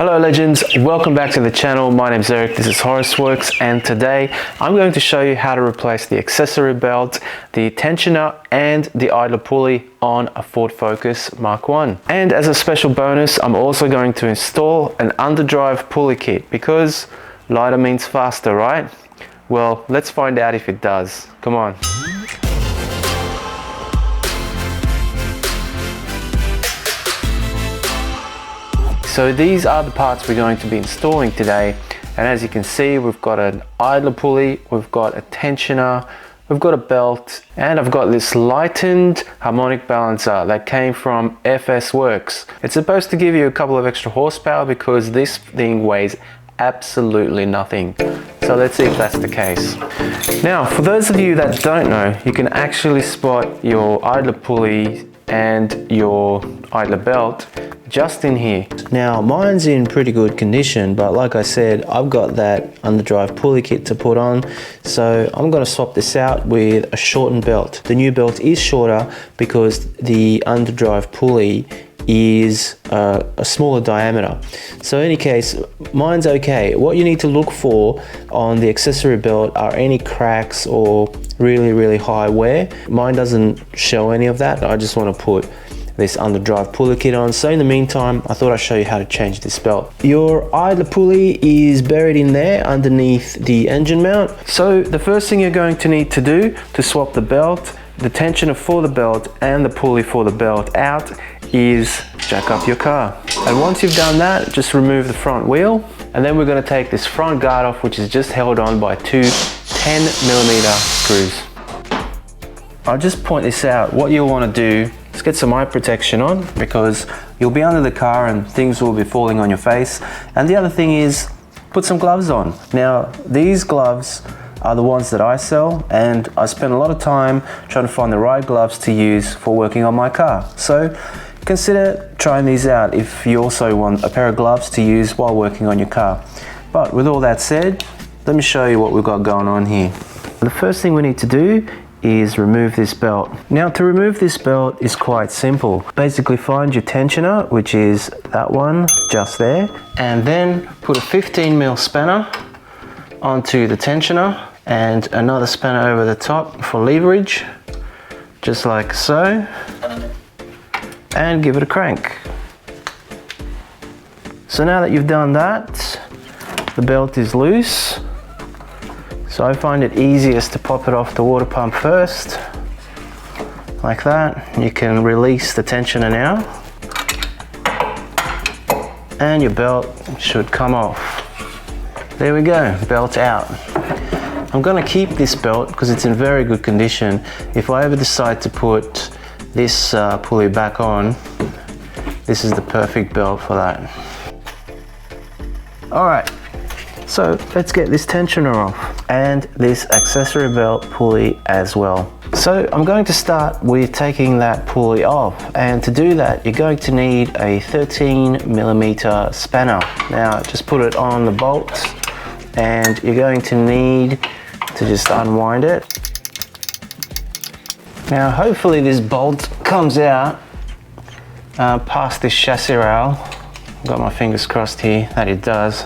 Hello legends, welcome back to the channel. My name's Eric, this is Horus Works, and today I'm going to show you how to replace the accessory belt, the tensioner and the idler pulley on a Ford Focus Mark 1. And as a special bonus, I'm also going to install an Underdrive pulley kit because lighter means faster, right? Well, let's find out if it does. Come on. So these are the parts we're going to be installing today, and as you can see, we've got an idler pulley, we've got a tensioner, we've got a belt, and I've got this lightened harmonic balancer that came from FS Works. It's supposed to give you a couple of extra horsepower because this thing weighs absolutely nothing. So let's see if that's the case. Now, for those of you that don't know, you can actually spot your idler pulley and your idler belt just in here. Now mine's in pretty good condition, but like I said, I've got that Underdrive pulley kit to put on, so I'm going to swap this out with a shortened belt. The new belt is shorter because the Underdrive pulley is a smaller diameter. So in any case, mine's okay. What you need to look for on the accessory belt are any cracks or really high wear. Mine doesn't show any of that. I just want to put this Underdrive pulley kit on. So in the meantime, I thought I'd show you how to change this belt. Your idler pulley is buried in there underneath the engine mount. So the first thing you're going to need to do to swap the belt, the tensioner for the belt and the pulley for the belt out is jack up your car. And once you've done that, just remove the front wheel, and then we're going to take this front guard off, which is just held on by two 10mm screws. I'll just point this out. What you'll want to do is get some eye protection on because you'll be under the car and things will be falling on your face. And the other thing is put some gloves on. Now these gloves are the ones that I sell, and I spend a lot of time trying to find the right gloves to use for working on my car. So consider trying these out if you also want a pair of gloves to use while working on your car. But with all that said, let me show you what we've got going on here. The first thing we need to do is remove this belt. Now to remove this belt is quite simple. Basically find your tensioner, which is that one just there, and then put a 15mm spanner onto the tensioner and another spanner over the top for leverage, just like so, and give it a crank. So now that you've done that, the belt is loose. So I find it easiest to pop it off the water pump first, like that. You can release the tensioner now, and your belt should come off. There we go, belt out. I'm going to keep this belt because it's in very good condition. If I ever decide to put this pulley back on, this is the perfect belt for that. Alright, so let's get this tensioner off and this accessory belt pulley as well. So I'm going to start with taking that pulley off, and to do that you're going to need a 13mm spanner. Now just put it on the bolts, and you're going to need to just unwind it. Now hopefully this bolt comes out past this chassis rail. I've got my fingers crossed here that it does.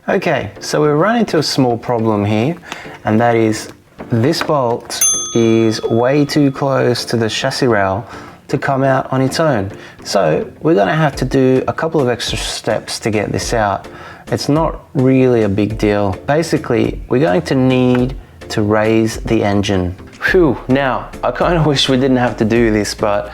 Okay, so we're running into a small problem here, and that is this bolt is way too close to the chassis rail to come out on its own. So we're going to have to do a couple of extra steps to get this out. It's not really a big deal. Basically, we're going to need to raise the engine. Phew, now I kind of wish we didn't have to do this, but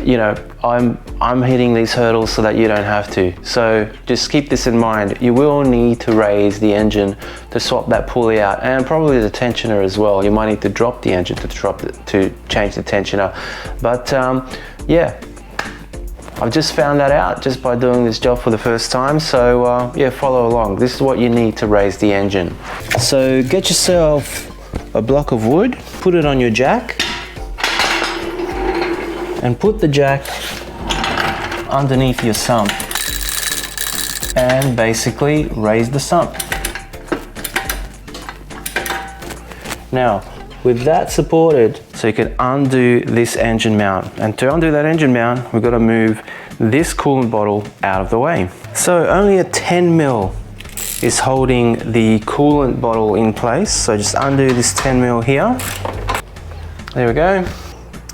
you know, I'm hitting these hurdles so that you don't have to. So just keep this in mind. You will need to raise the engine to swap that pulley out, and probably the tensioner as well. You might need to drop the engine to change the tensioner. But yeah, I've just found that out just by doing this job for the first time. So yeah, follow along. This is what you need to raise the engine. So get yourself a block of wood, put it on your jack, and put the jack underneath your sump and basically raise the sump. Now, with that supported, so you can undo this engine mount. And to undo that engine mount, we've got to move this coolant bottle out of the way. So only a 10 mil is holding the coolant bottle in place. So just undo this 10 mil here. There we go.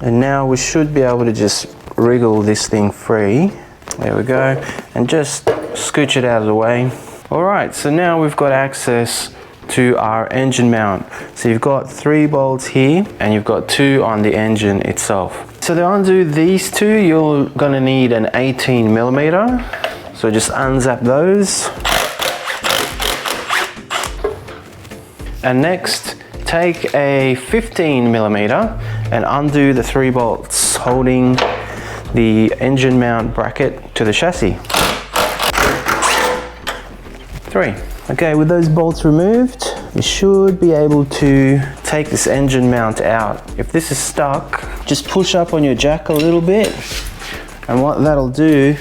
And now we should be able to just wriggle this thing free. There we go. And just scooch it out of the way. All right, so now we've got access to our engine mount. So you've got 3 bolts here and you've got 2 on the engine itself. So to undo these 2, you're gonna need an 18 millimeter. So just unzap those. And next, take a 15 millimeter and undo the 3 bolts holding the engine mount bracket to the chassis. 3. Okay, with those bolts removed, you should be able to take this engine mount out. If this is stuck, just push up on your jack a little bit, and what that'll do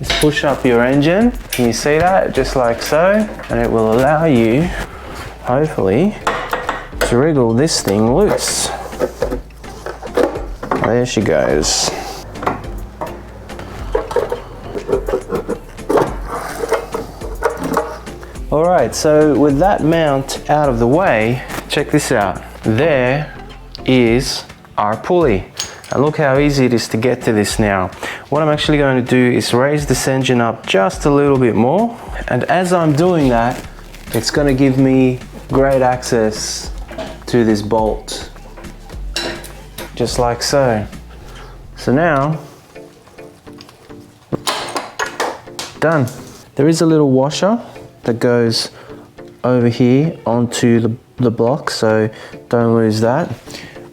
is push up your engine. Can you see that? Just like so, and it will allow you, hopefully, to wriggle this thing loose. There she goes. Alright, so with that mount out of the way, check this out. There is our pulley. And look how easy it is to get to this now. What I'm actually going to do is raise this engine up just a little bit more. And as I'm doing that, it's going to give me great access to this bolt. Just like so. So now, done. There is a little washer that goes over here onto the block, so don't lose that.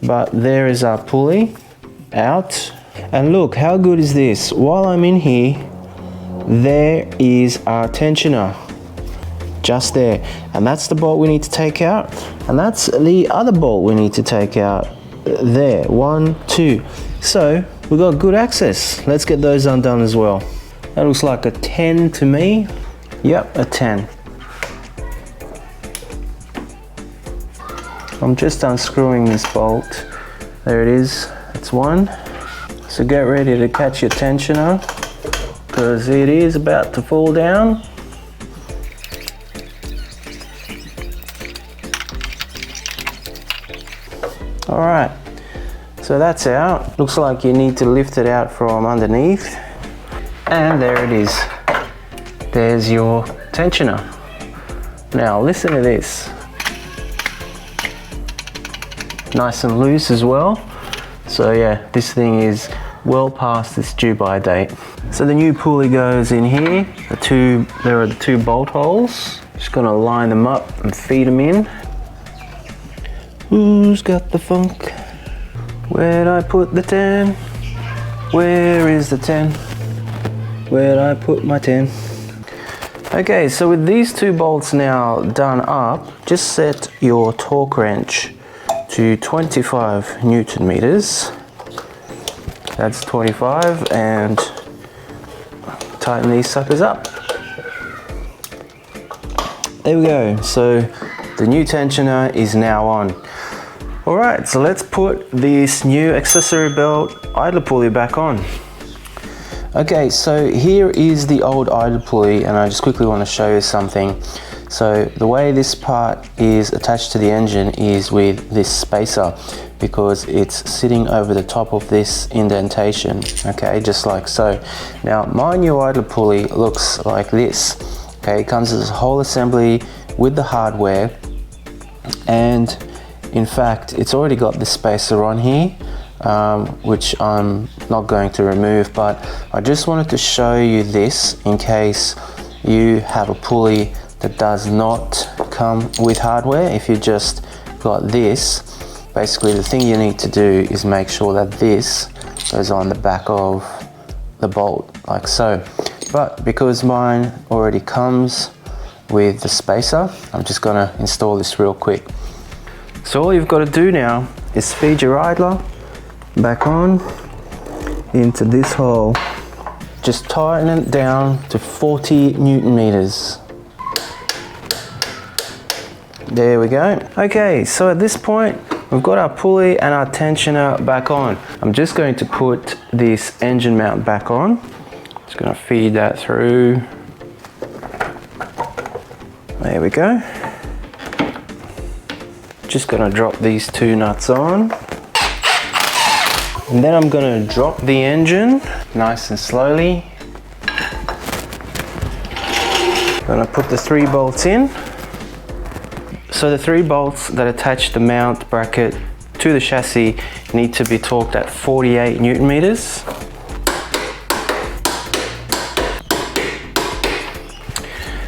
But there is our pulley out. And look, how good is this? While I'm in here, there is our tensioner. Just there. And that's the bolt we need to take out. And that's the other bolt we need to take out. There, 1, 2. So we've got good access. Let's get those undone as well. That looks like a 10 to me. Yep, a 10. I'm just unscrewing this bolt. There it is, it's 1. So get ready to catch your tensioner, because it is about to fall down. All right, so that's out. Looks like you need to lift it out from underneath. And there it is. There's your tensioner. Now listen to this. Nice and loose as well. So yeah, this thing is well past its due by date. So the new pulley goes in here. There are the 2 bolt holes. Just gonna line them up and feed them in. Who's got the funk? Where'd I put the 10? Where is the 10? Where'd I put my 10? Okay, so with these 2 bolts now done up, just set your torque wrench to 25 Newton meters. That's 25, and tighten these suckers up. There we go. So the new tensioner is now on. All right, so let's put this new accessory belt idler pulley back on. Okay, so here is the old idler pulley, and I just quickly want to show you something. So the way this part is attached to the engine is with this spacer, because it's sitting over the top of this indentation, okay, just like so. Now my new idler pulley looks like this. Okay, it comes as a whole assembly with the hardware, and in fact it's already got the spacer on here, which I'm not going to remove, but I just wanted to show you this in case you have a pulley that does not come with hardware. If you just got this, basically the thing you need to do is make sure that this goes on the back of the bolt, like so. But because mine already comes with the spacer, I'm just gonna install this real quick. So all you've got to do now is feed your idler back on into this hole. Just tighten it down to 40 Newton meters. There we go. Okay, so at this point, we've got our pulley and our tensioner back on. I'm just going to put this engine mount back on. Just gonna feed that through. There we go. Just gonna drop these two nuts on. And then I'm gonna drop the engine nice and slowly. Gonna put the 3 bolts in. So the 3 bolts that attach the mount bracket to the chassis need to be torqued at 48 Newton meters.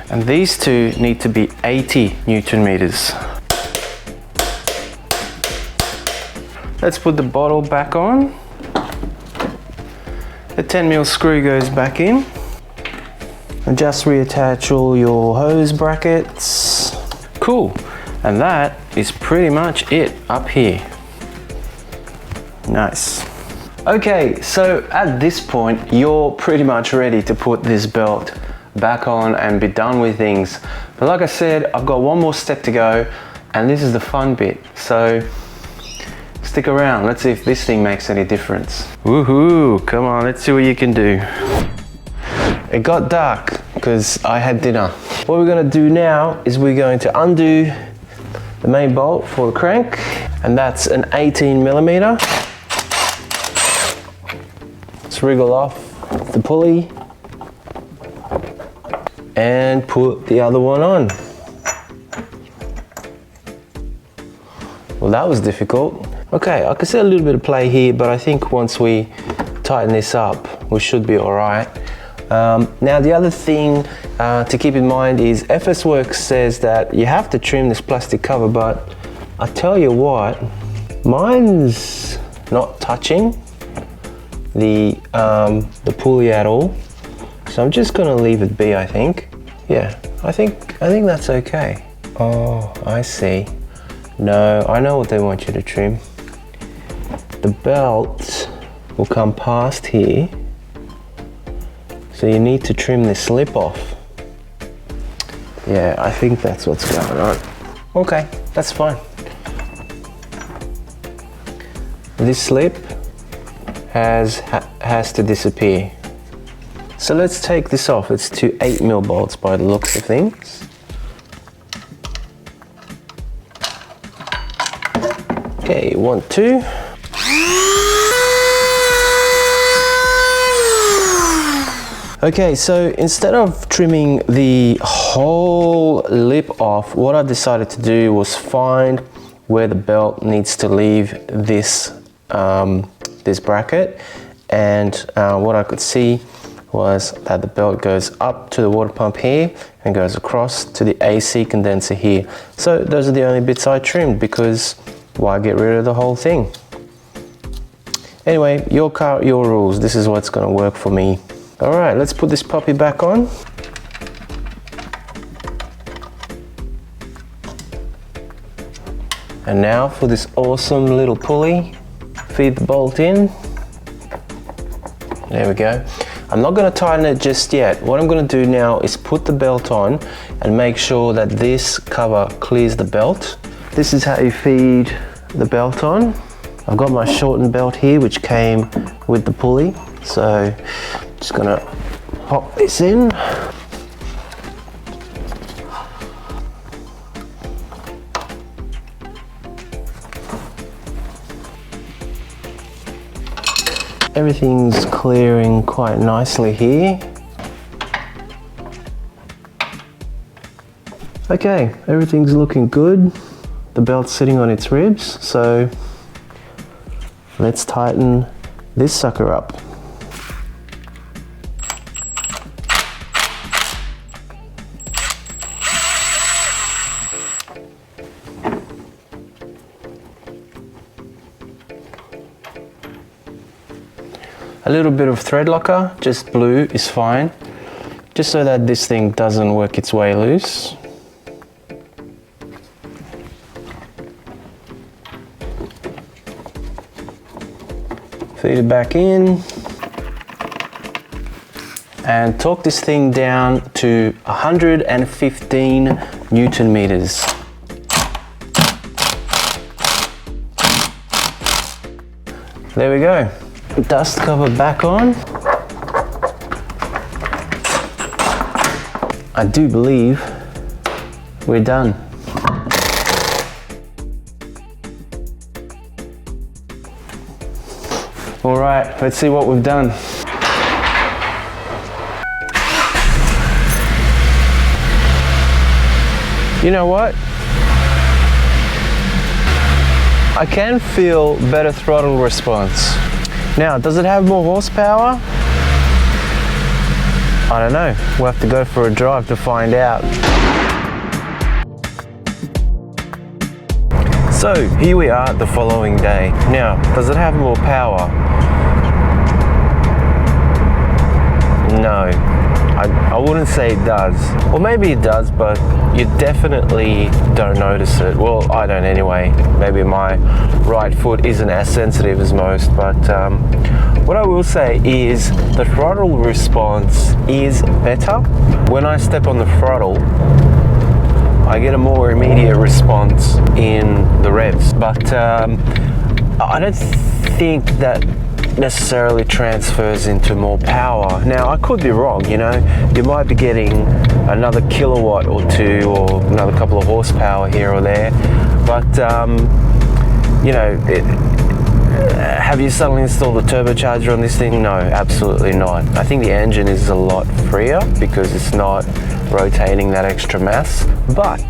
And these two need to be 80 Newton meters. Let's put the bottle back on. The 10mm screw goes back in. And just reattach all your hose brackets. Cool. And that is pretty much it up here. Nice. Okay, so at this point, you're pretty much ready to put this belt back on and be done with things. But like I said, I've got one more step to go, and this is the fun bit. So stick around, let's see if this thing makes any difference. Woohoo, come on, let's see what you can do. It got dark because I had dinner. What we're gonna do now is we're going to undo the main bolt for the crank, and that's an 18mm. Let's wriggle off the pulley and put the other one on. Well, that was difficult. Okay, I can see a little bit of play here, but I think once we tighten this up, we should be all right. Now, the other thing to keep in mind is FS Works says that you have to trim this plastic cover, but I tell you what, mine's not touching the pulley at all. So I'm just gonna leave it be, I think. Yeah, I think that's okay. Oh, I see. No, I know what they want you to trim. The belt will come past here. So you need to trim this slip off. Yeah, I think that's what's going on. Okay, that's fine. This slip has to disappear. So let's take this off. It's 2 8mm bolts by the looks of things. Okay, 1, 2. Okay, so instead of trimming the whole lip off, what I decided to do was find where the belt needs to leave this this bracket, and what I could see was that the belt goes up to the water pump here and goes across to the AC condenser here. So those are the only bits I trimmed, because why get rid of the whole thing? Anyway, your car, your rules. This is what's going to work for me. All right, let's put this puppy back on. And now for this awesome little pulley. Feed the bolt in. There we go. I'm not going to tighten it just yet. What I'm going to do now is put the belt on and make sure that this cover clears the belt. This is how you feed the belt on. I've got my shortened belt here, which came with the pulley. So just gonna pop this in. Everything's clearing quite nicely here. Okay, everything's looking good. The belt's sitting on its ribs, so let's tighten this sucker up. A little bit of thread locker, just blue is fine, just so that this thing doesn't work its way loose. Feed it back in and torque this thing down to 115 Newton meters. there we go. Dust cover back on. I do believe we're done. All right, let's see what we've done. You know what? I can feel better throttle response. Now, does it have more horsepower? I don't know. We'll have to go for a drive to find out. So, here we are the following day. Now, does it have more power? No. I wouldn't say it does. Or maybe it does, but you definitely don't notice it. Well, I don't anyway. Maybe my right foot isn't as sensitive as most, but what I will say is the throttle response is better. When I step on the throttle, I get a more immediate response in the revs, but I don't think that necessarily transfers into more power. Now, I could be wrong, you know, you might be getting another kilowatt or two or another couple of horsepower here or there, but you know, have you suddenly installed a turbocharger on this thing? No, absolutely not. I think the engine is a lot freer because it's not rotating that extra mass, but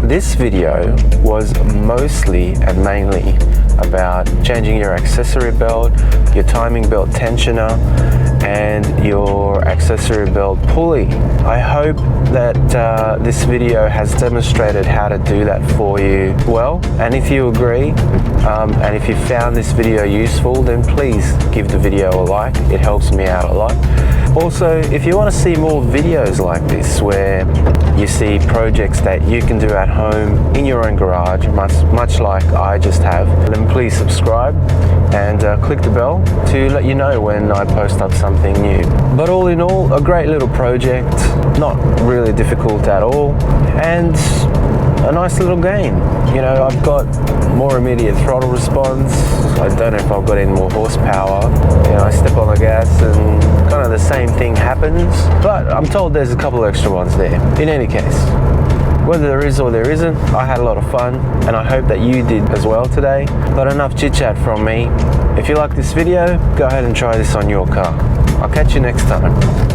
this video was mostly and mainly about changing your accessory belt, your timing belt tensioner, and your accessory belt pulley. I hope that this video has demonstrated how to do that for you well, and if you agree, and if you found this video useful, then please give the video a like. It helps me out a lot. Also, if you want to see more videos like this where you see projects that you can do at home in your own garage, much like I just have, then please subscribe and click the bell to let you know when I post up something new. But all in all, a great little project, not really difficult at all, and a nice little game. You know, I've got more immediate throttle response. I don't know if I've got any more horsepower. You know, I step on the gas and kind of the same thing happens, but I'm told there's a couple extra ones there. In any case, whether there is or there isn't, I had a lot of fun, and I hope that you did as well today. But enough chit chat from me. If you like this video, go ahead and try this on your car. I'll catch you next time.